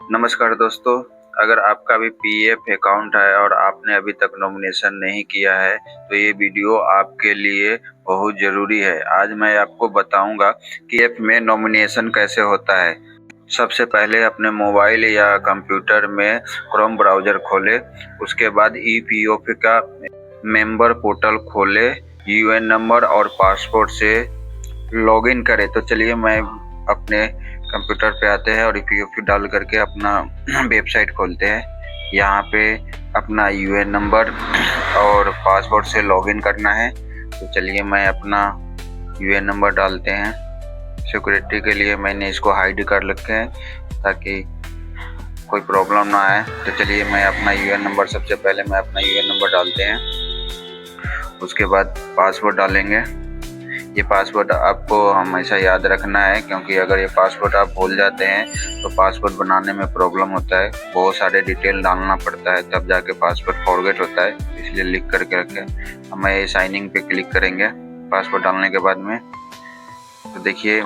नमस्कार दोस्तों, अगर आपका भी पीएफ अकाउंट है और आपने अभी तक नॉमिनेशन नहीं किया है तो ये वीडियो आपके लिए बहुत ज़रूरी है। आज मैं आपको बताऊंगा कि पीएफ में नॉमिनेशन कैसे होता है। सबसे पहले अपने मोबाइल या कंप्यूटर में क्रोम ब्राउज़र खोलें, उसके बाद ईपीएफ का मेंबर पोर्टल खोलें, यूएन नंबर और पासवर्ड से लॉगिन करें। तो चलिए मैं अपने कंप्यूटर पे आते हैं और ईपीएफ डाल करके अपना वेबसाइट खोलते हैं। यहाँ पे अपना यूएन नंबर और पासवर्ड से लॉगिन करना है। तो चलिए मैं अपना यूएन नंबर डालते हैं। सिक्योरिटी के लिए मैंने इसको हाइड कर रखे हैं ताकि कोई प्रॉब्लम ना आए। तो चलिए मैं अपना यूएन नंबर सबसे पहले मैं अपना यूएन नंबर डालते हैं, उसके बाद पासवर्ड डालेंगे। ये पासवर्ड आपको हमेशा याद रखना है, क्योंकि अगर ये पासवर्ड आप भूल जाते हैं तो पासवर्ड बनाने में प्रॉब्लम होता है। बहुत सारे डिटेल डालना पड़ता है तब जाके पासवर्ड फॉरगेट होता है, इसलिए लिख करके रखें। हमें ये साइनिंग पे क्लिक करेंगे पासवर्ड डालने के बाद में। तो देखिए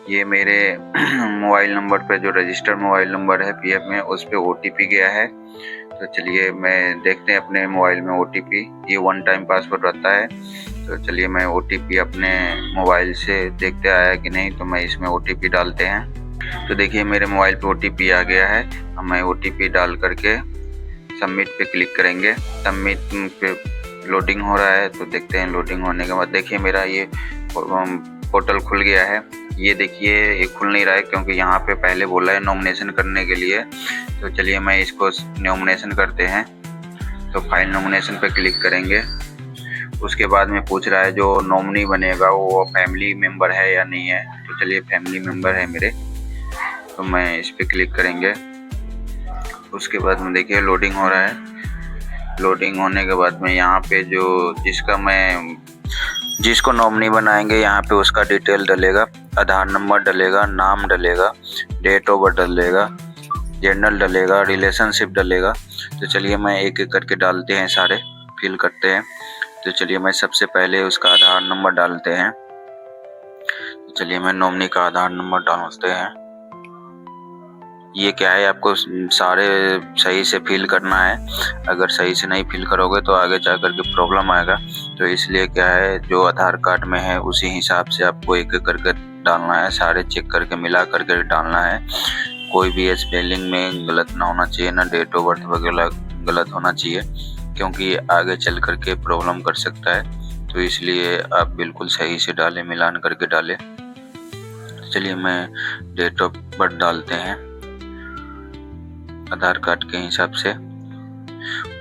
ये मेरे मोबाइल नंबर पे जो रजिस्टर्ड मोबाइल नंबर है पीएफ में, उस पर ओटीपी गया है। तो चलिए मैं देखते हैं अपने मोबाइल में ओटीपी। ये 1 टाइम पासवर्ड रहता है। तो चलिए मैं ओटीपी अपने मोबाइल से देखते आया कि नहीं, तो मैं इसमें ओटीपी डालते हैं। तो देखिए मेरे मोबाइल पे ओटीपी आ गया है। मैं ओटीपी डाल करके सबमिट पे क्लिक करेंगे। सबमिट पे लोडिंग हो रहा है, तो देखते हैं। लोडिंग होने के बाद देखिए मेरा ये पोर्टल खुल गया है। ये देखिए ये खुल नहीं रहा है क्योंकि यहाँ पे पहले बोला है नॉमिनेशन करने के लिए। तो चलिए मैं इसको नॉमिनेशन करते हैं। तो फाइल नॉमिनेशन पे क्लिक करेंगे। उसके बाद में पूछ रहा है जो नॉमिनी बनेगा वो फैमिली मेम्बर है या नहीं है। तो चलिए फैमिली मेम्बर है मेरे, तो मैं इस पे क्लिक करेंगे। उसके बाद में देखिए लोडिंग हो रहा है। लोडिंग होने के बाद में यहाँ पे जो जिसको नॉमिनी बनाएंगे यहाँ पे उसका डिटेल डलेगा, आधार नंबर डलेगा, नाम डलेगा, डेट ऑफ बर्थ डलेगा, जनरल डलेगा, रिलेशनशिप डलेगा। तो चलिए मैं एक एक करके डालते हैं, सारे फिल करते हैं। तो चलिए मैं सबसे पहले उसका आधार नंबर डालते हैं। तो चलिए मैं नॉमिनी का आधार नंबर डालते हैं। ये क्या है, आपको सारे सही से फिल करना है। अगर सही से नहीं फिल करोगे तो आगे जा कर के प्रॉब्लम आएगा। तो इसलिए क्या है, जो आधार कार्ड में है उसी हिसाब से आपको एक एक करके डालना है, सारे चेक करके मिला करके डालना है। कोई भी स्पेलिंग में गलत ना होना चाहिए, ना डेट ऑफ बर्थ वगैरह गलत होना चाहिए, क्योंकि आगे चल करके प्रॉब्लम कर सकता है। तो इसलिए आप बिल्कुल सही से डालें, मिलान करके डालें। चलिए मैं डेट ऑफ बर्थ डालते हैं आधार कार्ड के हिसाब से।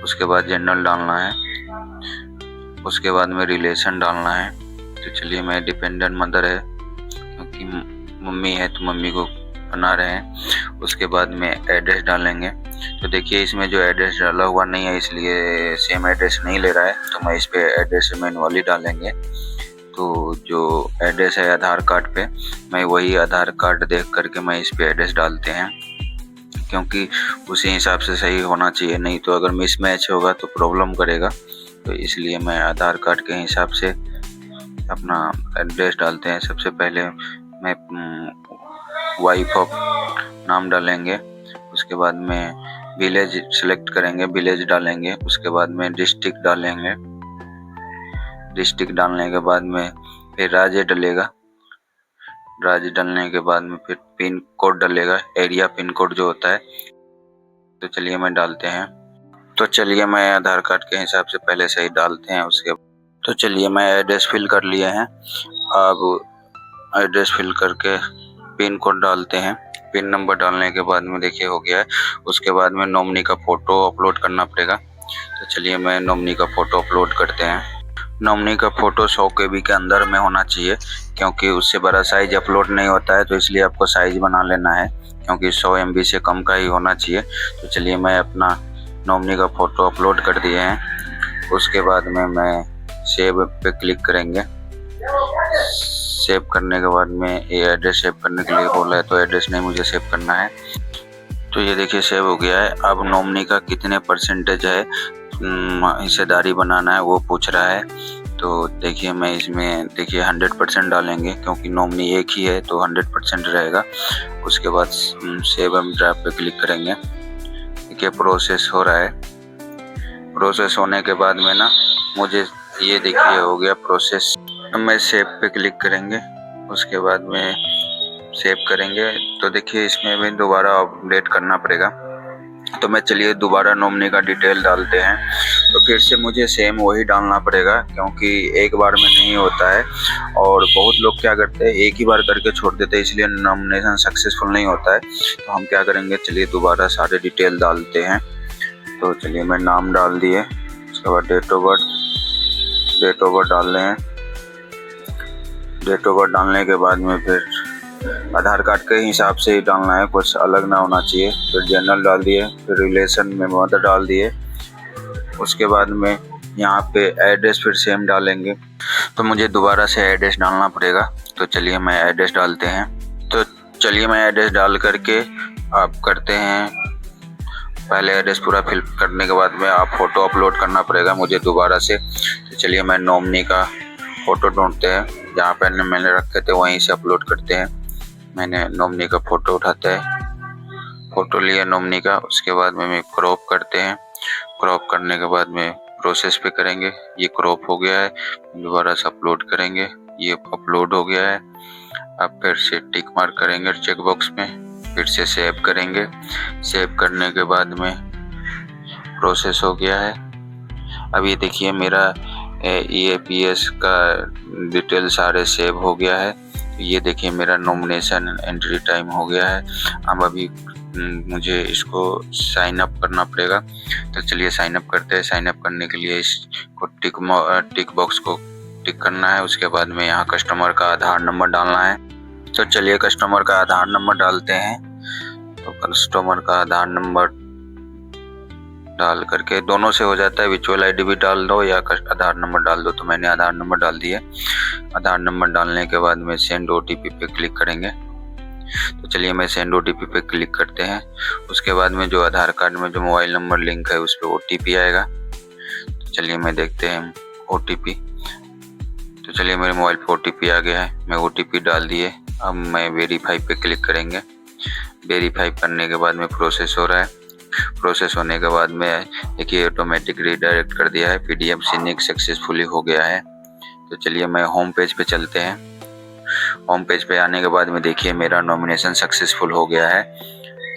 उसके बाद जनरल डालना है। उसके बाद में रिलेशन डालना है। तो चलिए मैं डिपेंडेंट मदर है क्योंकि मम्मी है तो मम्मी को बना रहे हैं। उसके बाद में एड्रेस डालेंगे। तो देखिए इसमें जो एड्रेस डाला हुआ नहीं है, इसलिए सेम एड्रेस नहीं ले रहा है, तो मैं इस पे एड्रेस मैनुअली डालेंगे। तो जो एड्रेस है आधार कार्ड पे, मैं वही आधार कार्ड देख करके मैं इस पे एड्रेस डालते हैं, क्योंकि उसी हिसाब से सही होना चाहिए, नहीं तो अगर मिसमैच होगा तो प्रॉब्लम करेगा। तो इसलिए मैं आधार कार्ड के हिसाब से अपना एड्रेस डालते हैं। सबसे पहले मैं वाइफ ऑफ नाम डालेंगे। उसके बाद में विलेज सेलेक्ट करेंगे, विलेज डालेंगे। उसके बाद में डिस्ट्रिक्ट डालेंगे। डिस्ट्रिक्ट डालने के बाद में फिर राज्य डलेगा। राज्य डालने के बाद में फिर पिन कोड डलेगा, एरिया पिन कोड जो होता है। तो चलिए मैं डालते हैं। तो चलिए मैं आधार कार्ड के हिसाब से पहले से ही डालते हैं। उसके तो चलिए मैं एड्रेस फिल कर लिए हैं। अब एड्रेस फिल करके पिन कोड डालते हैं। पिन नंबर डालने के बाद में देखिए हो गया है। उसके बाद में नॉमिनी का फ़ोटो अपलोड करना पड़ेगा। तो चलिए मैं नॉमिनी का फ़ोटो अपलोड करते हैं। नॉमिनी का फ़ोटो 100 KB के अंदर में होना चाहिए, क्योंकि उससे बड़ा साइज अपलोड नहीं होता है। तो इसलिए आपको साइज बना लेना है, क्योंकि 100 MB से कम का ही होना चाहिए। तो चलिए मैं अपना नॉमिनी का फ़ोटो अपलोड कर दिए हैं। उसके बाद में मैं सेव पे क्लिक करेंगे। सेव करने के बाद में ये एड्रेस सेव करने के लिए बोला है, तो एड्रेस नहीं मुझे सेव करना है। तो ये देखिए सेव हो गया है। अब नॉमिनी का कितने % है हिस्सेदारी बनाना है वो पूछ रहा है। तो देखिए मैं इसमें देखिए 100% डालेंगे क्योंकि नॉमिनी एक ही है तो 100% रहेगा। उसके बाद सेव एंड ड्राफ्ट पे क्लिक करेंगे। देखिए प्रोसेस हो रहा है। प्रोसेस होने के बाद में ना मुझे ये देखिए हो गया प्रोसेस। मैं सेव पे क्लिक करेंगे। उसके बाद में सेव करेंगे तो देखिए इसमें भी दोबारा अपडेट करना पड़ेगा। तो मैं चलिए दोबारा नॉमिनी का डिटेल डालते हैं। तो फिर से मुझे सेम वही डालना पड़ेगा क्योंकि एक बार में नहीं होता है और बहुत लोग क्या करते हैं एक ही बार करके छोड़ देते हैं, इसलिए नॉमिनेशन सक्सेसफुल नहीं होता है। तो हम क्या करेंगे, चलिए दोबारा सारे डिटेल डालते हैं। तो चलिए मैं नाम डाल दिए, उसके बाद डेट ऑफ बर्थ डाल रहे हैं। डेट ऑफ बर्थ डालने के बाद में फिर आधार कार्ड के हिसाब से ही डालना है, कुछ अलग ना होना चाहिए। फिर जनरल डाल दिए, फिर रिलेशन में मदर डाल दिए। उसके बाद में यहाँ पे एड्रेस फिर सेम डालेंगे। तो मुझे दोबारा से एड्रेस डालना पड़ेगा। तो चलिए मैं एड्रेस डालते हैं। तो चलिए मैं एड्रेस डाल करके आप करते हैं। पहले एड्रेस पूरा फिल करने के बाद में आप फ़ोटो अपलोड करना पड़ेगा मुझे दोबारा से। तो चलिए मैं नॉमिनी का फ़ोटो ढूंढते हैं, जहाँ पे मैंने रखे थे वहीं से अपलोड करते हैं। मैंने नॉमिनी का फ़ोटो उठाता है, फ़ोटो लिया नॉमिनी का। उसके बाद में क्रॉप करते हैं। क्रॉप करने के बाद में प्रोसेस पे करेंगे। ये क्रॉप हो गया है, दोबारा से अपलोड करेंगे। ये अपलोड हो गया है। अब फिर से टिक मार्क करेंगे चेक बॉक्स में, फिर से सेव करेंगे। सेव करने के बाद में प्रोसेस हो गया है। अब ये देखिए मेरा EAPS का डिटेल सारे सेव हो गया है। ये देखिए मेरा नॉमिनेशन एंट्री टाइम हो गया है। अब अभी मुझे इसको साइन अप करना पड़ेगा। तो चलिए साइन अप करते हैं। साइन अप करने के लिए इसको टिक बॉक्स को टिक करना है। उसके बाद में यहाँ कस्टमर का आधार नंबर डालना है। तो चलिए कस्टमर का आधार नंबर डालते हैं। तो कस्टमर का आधार नंबर डाल करके दोनों से हो जाता है, विजुअल ID भी डाल दो या आधार नंबर डाल दो। तो मैंने आधार नंबर डाल दिया। आधार नंबर डालने के बाद में सेंड OTP पे क्लिक करेंगे। तो चलिए मैं सेंड OTP पे क्लिक करते हैं। उसके बाद में जो आधार कार्ड में जो मोबाइल नंबर लिंक है उस पर OTP आएगा। तो चलिए मैं देखते हैं OTP। तो चलिए मेरे मोबाइल पे OTP आ गया है, मैं OTP डाल दिए। अब मैं वेरीफाई पे क्लिक करेंगे। वेरीफाई करने के बाद में प्रोसेस हो रहा है। प्रोसेस होने के बाद में देखिए ऑटोमेटिक रीडायरेक्ट कर दिया है। PDF सिनिक सक्सेसफुली हो गया है। तो चलिए मैं होम पेज पे चलते हैं। होम पेज पे आने के बाद में देखिए मेरा नॉमिनेशन सक्सेसफुल हो गया है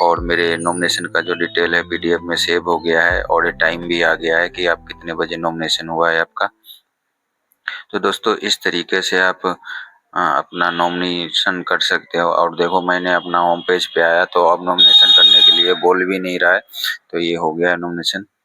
और मेरे नॉमिनेशन का जो डिटेल है PDF में सेव हो गया है और ये टाइम भी आ गया है कि आप कितने बजे नॉमिनेशन हुआ है आपका। तो दोस्तों इस तरीके से आप अपना नॉमिनेशन कर सकते हो। और देखो मैंने अपना होम पेज पे आया तो अब नॉमिनेशन करने के लिए बोल भी नहीं रहा है। तो ये हो गया नॉमिनेशन।